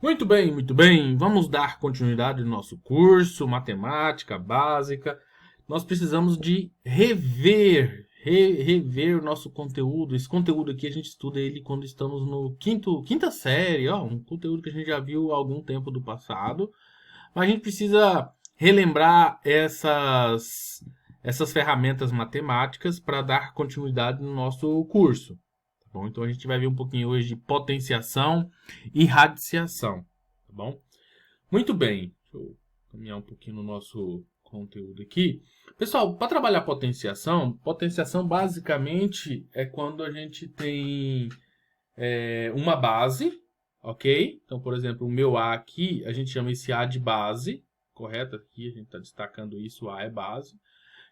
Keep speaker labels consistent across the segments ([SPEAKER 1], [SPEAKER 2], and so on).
[SPEAKER 1] Muito bem, muito bem. Vamos dar continuidade no nosso curso, matemática básica. Nós precisamos de rever o nosso conteúdo. Esse conteúdo aqui a gente estuda ele quando estamos no quinta série, ó, um conteúdo que a gente já viu há algum tempo do passado. Mas a gente precisa relembrar essas ferramentas matemáticas para dar continuidade no nosso curso. Tá bom? Então a gente vai ver um pouquinho hoje de potenciação e radiciação. Tá bom? Muito bem. Deixa eu caminhar um pouquinho no nosso conteúdo aqui. Pessoal, para trabalhar potenciação basicamente é quando a gente tem uma base, ok? Então, por exemplo, o meu A aqui, a gente chama esse A de base, correto? Aqui a gente está destacando isso, o A é base.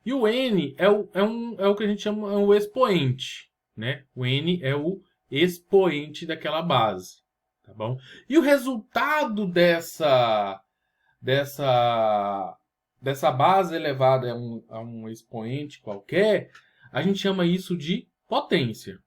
[SPEAKER 1] E o N é o que a gente chama o expoente, né? O N é o expoente daquela base, tá bom? E o resultado dessa, dessa base elevada a um expoente qualquer, a gente chama isso de potência,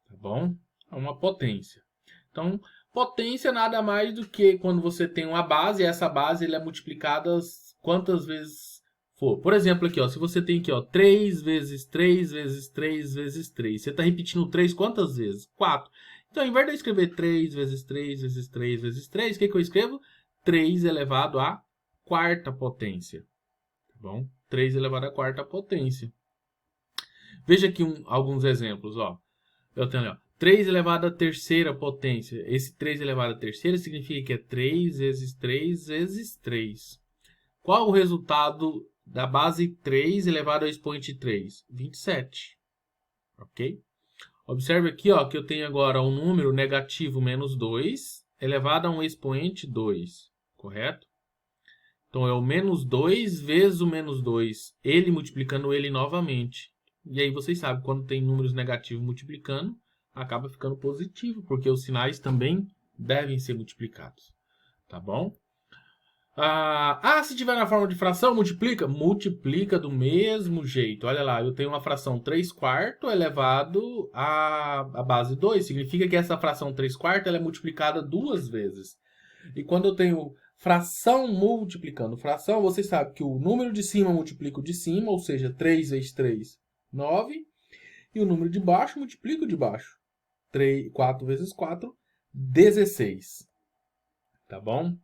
[SPEAKER 1] tá bom? É uma potência. Então, potência nada mais do que quando você tem uma base, e essa base ele é multiplicada quantas vezes for. Por exemplo, aqui, ó, se você tem aqui, ó, 3 vezes 3 vezes 3 vezes 3, você está repetindo 3 quantas vezes? 4. Então, ao invés de eu escrever 3 vezes 3 vezes 3 vezes 3, o que eu escrevo? 3 elevado à quarta potência. Tá bom? 3 elevado à quarta potência. Veja aqui alguns exemplos, ó. Eu tenho ali, ó, 3 elevado à terceira potência. Esse 3 elevado à terceira significa que é 3 vezes 3 vezes 3. Qual o resultado da base 3 elevado ao expoente 3? 27. Ok? Observe aqui, ó, que eu tenho agora um número negativo menos 2 elevado a um expoente 2. Correto? Então, é o menos 2 vezes o menos 2. Ele multiplicando ele novamente. E aí vocês sabem, quando tem números negativos multiplicando, acaba ficando positivo, porque os sinais também devem ser multiplicados. Tá bom? Se tiver na forma de fração, multiplica? Multiplica do mesmo jeito. Olha lá, eu tenho uma fração 3 quartos elevado à base 2. Significa que essa fração 3 quartos ela é multiplicada duas vezes. E quando eu tenho fração multiplicando fração, você sabe que o número de cima multiplica o de cima, ou seja, 3 vezes 3, 9. E o número de baixo multiplica o de baixo. 4 vezes 4, 16. Tá bom?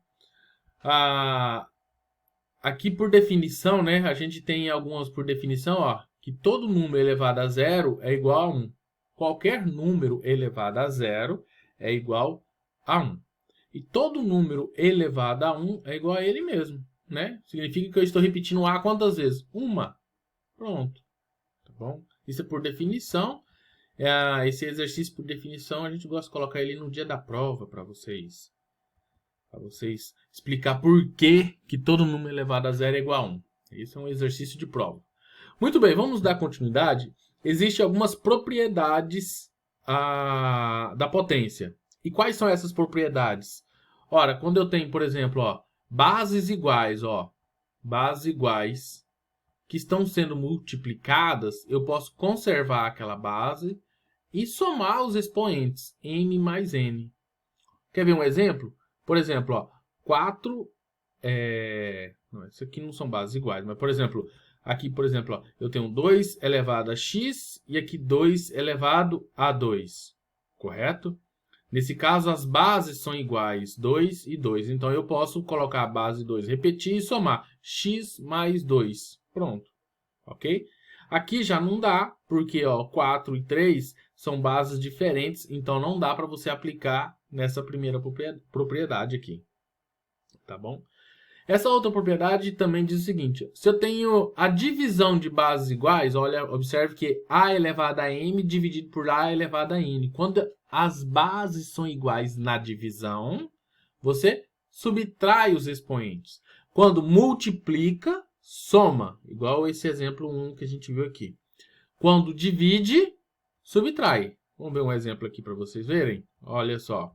[SPEAKER 1] Aqui por definição, né, a gente tem algumas por definição, ó, que todo número elevado a zero é igual a 1. Qualquer número elevado a zero é igual a 1. E todo número elevado a 1 é igual a ele mesmo, né? Significa que eu estou repetindo A quantas vezes? Uma. Pronto. Tá bom? Isso é por definição. Esse exercício por definição a gente gosta de colocar ele no dia da prova para vocês. Para vocês explicar por que todo número elevado a zero é igual a 1. Esse é um exercício de prova. Muito bem, vamos dar continuidade. Existem algumas propriedades da potência. E quais são essas propriedades? Ora, quando eu tenho, por exemplo, ó, bases iguais, ó, bases iguais que estão sendo multiplicadas, eu posso conservar aquela base e somar os expoentes, m mais n. Quer ver um exemplo? Por exemplo, ó, 4 não, isso aqui não são bases iguais, mas por exemplo, aqui, por exemplo, ó, eu tenho 2 elevado a x e aqui 2 elevado a 2, correto? Nesse caso, as bases são iguais, 2 e 2. Então, eu posso colocar a base 2, repetir e somar x mais 2. Pronto, ok? Aqui já não dá, porque ó, 4 e 3 são bases diferentes, então não dá para você aplicar nessa primeira propriedade aqui, tá bom? Essa outra propriedade também diz o seguinte: se eu tenho a divisão de bases iguais, olha, observe que a elevado a m dividido por a elevado a n. Quando as bases são iguais na divisão, você subtrai os expoentes. Quando multiplica, soma, igual esse exemplo 1 que a gente viu aqui. Quando divide, subtrai. Vamos ver um exemplo aqui para vocês verem. Olha só.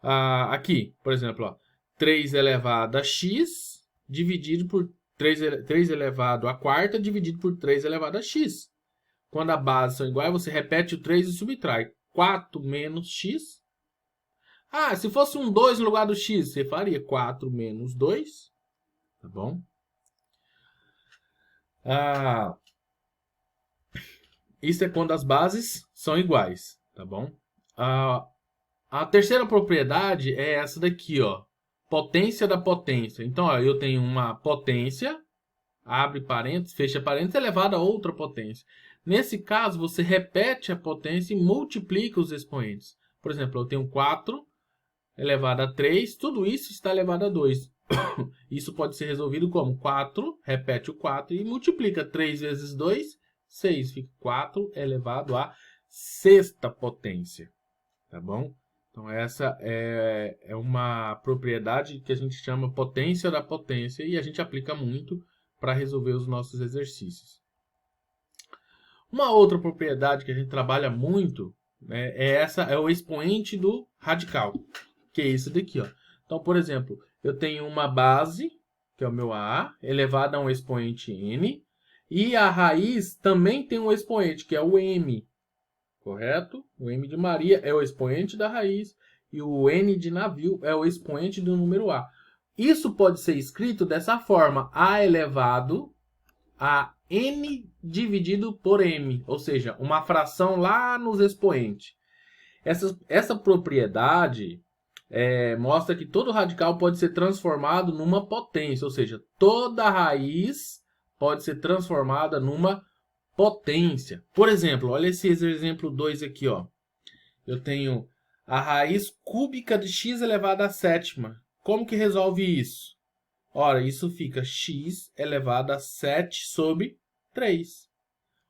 [SPEAKER 1] Aqui, por exemplo, ó, 3 elevado a x dividido por 3 elevado a quarta dividido por 3 elevado a x. Quando a base são iguais, você repete o 3 e subtrai. 4 menos x. Ah, se fosse um 2 no lugar do x, você faria 4 menos 2, tá bom? Isso é quando as bases são iguais, tá bom? A terceira propriedade é essa daqui, ó. Potência da potência. Então, ó, eu tenho uma potência, abre parênteses, fecha parênteses, elevada a outra potência. Nesse caso, você repete a potência e multiplica os expoentes. Por exemplo, eu tenho 4 elevado a 3, tudo isso está elevado a 2. Isso pode ser resolvido como 4, repete o 4 e multiplica 3 vezes 2, 6. Fica 4 elevado à sexta potência. Tá bom? Então, essa é uma propriedade que a gente chama potência da potência e a gente aplica muito para resolver os nossos exercícios. Uma outra propriedade que a gente trabalha muito, né, é o expoente do radical, que é esse daqui, ó. Então, por exemplo, eu tenho uma base, que é o meu A, elevada a um expoente n, e a raiz também tem um expoente, que é o m, correto? O m de Maria é o expoente da raiz e o n de navio é o expoente do número A. Isso pode ser escrito dessa forma, A elevado a n dividido por m, ou seja, uma fração lá nos expoentes. Essa propriedade mostra que todo radical pode ser transformado numa potência, ou seja, toda raiz pode ser transformada numa potência. Por exemplo, olha esse exemplo 2 aqui, ó. Eu tenho a raiz cúbica de x elevado à sétima. Como que resolve isso? Ora, isso fica x elevado a 7 sobre 3.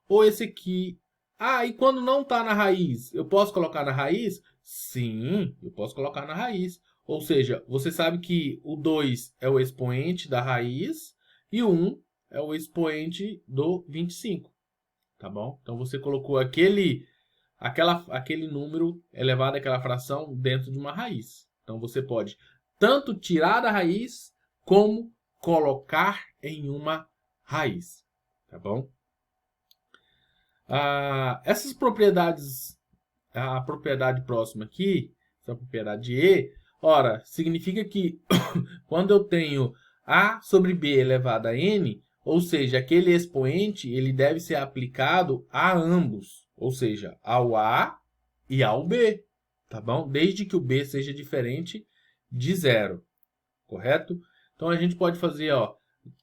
[SPEAKER 1] Ou esse aqui. Ah, e quando não está na raiz, eu posso colocar na raiz? Sim, eu posso colocar na raiz. Ou seja, você sabe que o 2 é o expoente da raiz e o 1 é o expoente do 25. Tá bom? Então, você colocou aquele número elevado àquela fração dentro de uma raiz. Então, você pode tanto tirar da raiz como colocar em uma raiz. Tá bom? Essas propriedades, a propriedade próxima aqui, essa propriedade E, ora, significa que quando eu tenho A sobre B elevado a N, ou seja, aquele expoente ele deve ser aplicado a ambos, ou seja, ao A e ao B, tá bom? Desde que o B seja diferente de zero, correto? Então, a gente pode fazer, ó,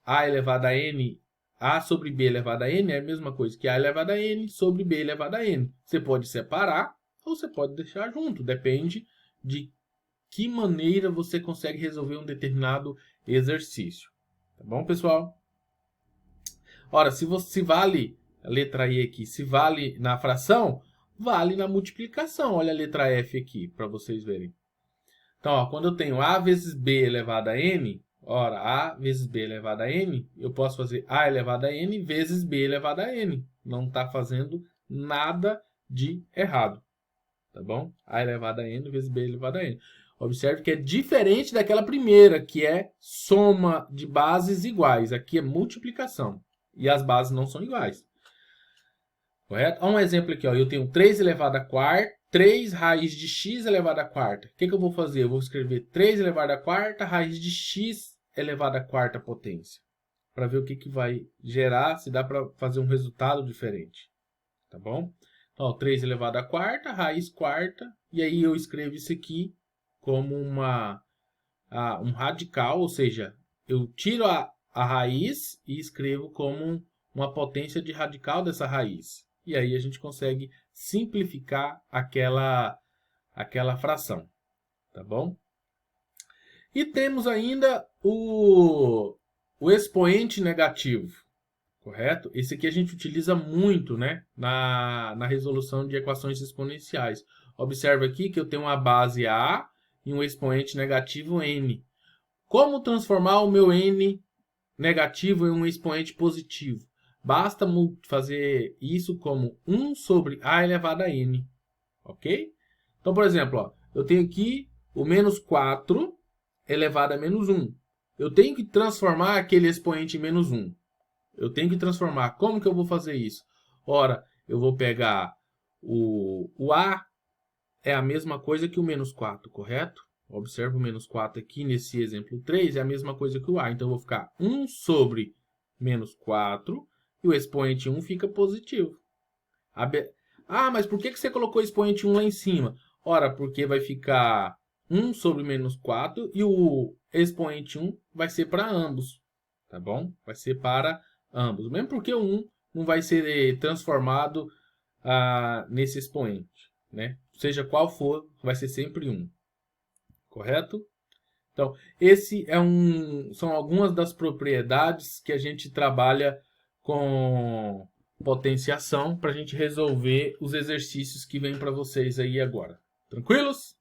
[SPEAKER 1] A elevado a N, A sobre B elevado a N é a mesma coisa que A elevado a N sobre B elevado a N. Você pode separar ou você pode deixar junto, depende de que maneira você consegue resolver um determinado exercício. Tá bom, pessoal? Ora, se vale a letra E aqui, se vale na fração, vale na multiplicação. Olha a letra F aqui, para vocês verem. Então, ó, quando eu tenho A vezes B elevado a N, ora, A vezes B elevado a N, eu posso fazer A elevado a N vezes B elevado a N. Não está fazendo nada de errado. Tá bom? A elevado a N vezes B elevado a N. Observe que é diferente daquela primeira, que é soma de bases iguais. Aqui é multiplicação. E as bases não são iguais. Correto? Olha um exemplo aqui. Ó. Eu tenho 3 elevado a quarta, 3 raiz de x elevado a quarta. O que eu vou fazer? Eu vou escrever 3 elevado a quarta, raiz de x elevado a quarta potência. Para ver o que vai gerar, se dá para fazer um resultado diferente. Tá bom? Então, 3 elevado a quarta, raiz quarta. E aí eu escrevo isso aqui como um radical, ou seja, eu tiro a raiz e escrevo como uma potência de radical dessa raiz. E aí a gente consegue simplificar aquela fração. Tá bom? E temos ainda o expoente negativo. Correto? Esse aqui a gente utiliza muito, né, na resolução de equações exponenciais. Observe aqui que eu tenho uma base A e um expoente negativo n. Como transformar o meu n negativo em um expoente positivo? Basta fazer isso como 1 sobre A elevado a n. Ok? Então, por exemplo, ó, eu tenho aqui o menos 4 elevado a menos 1. Eu tenho que transformar aquele expoente em menos 1. Eu tenho que transformar. Como que eu vou fazer isso? Ora, eu vou pegar o A é a mesma coisa que o menos 4, correto? Observa o menos 4 aqui nesse exemplo 3, é a mesma coisa que o A. Então, eu vou ficar 1 sobre menos 4 e o expoente 1 fica positivo. Ah, mas por que você colocou o expoente 1 lá em cima? Ora, porque vai ficar 1 sobre menos 4 e o expoente 1 vai ser para ambos, tá bom? Vai ser para ambos. Mesmo porque o 1 não vai ser transformado nesse expoente, né? Seja qual for, vai ser sempre 1. Correto? Então, são algumas das propriedades que a gente trabalha com potenciação para a gente resolver os exercícios que vêm para vocês aí agora. Tranquilos?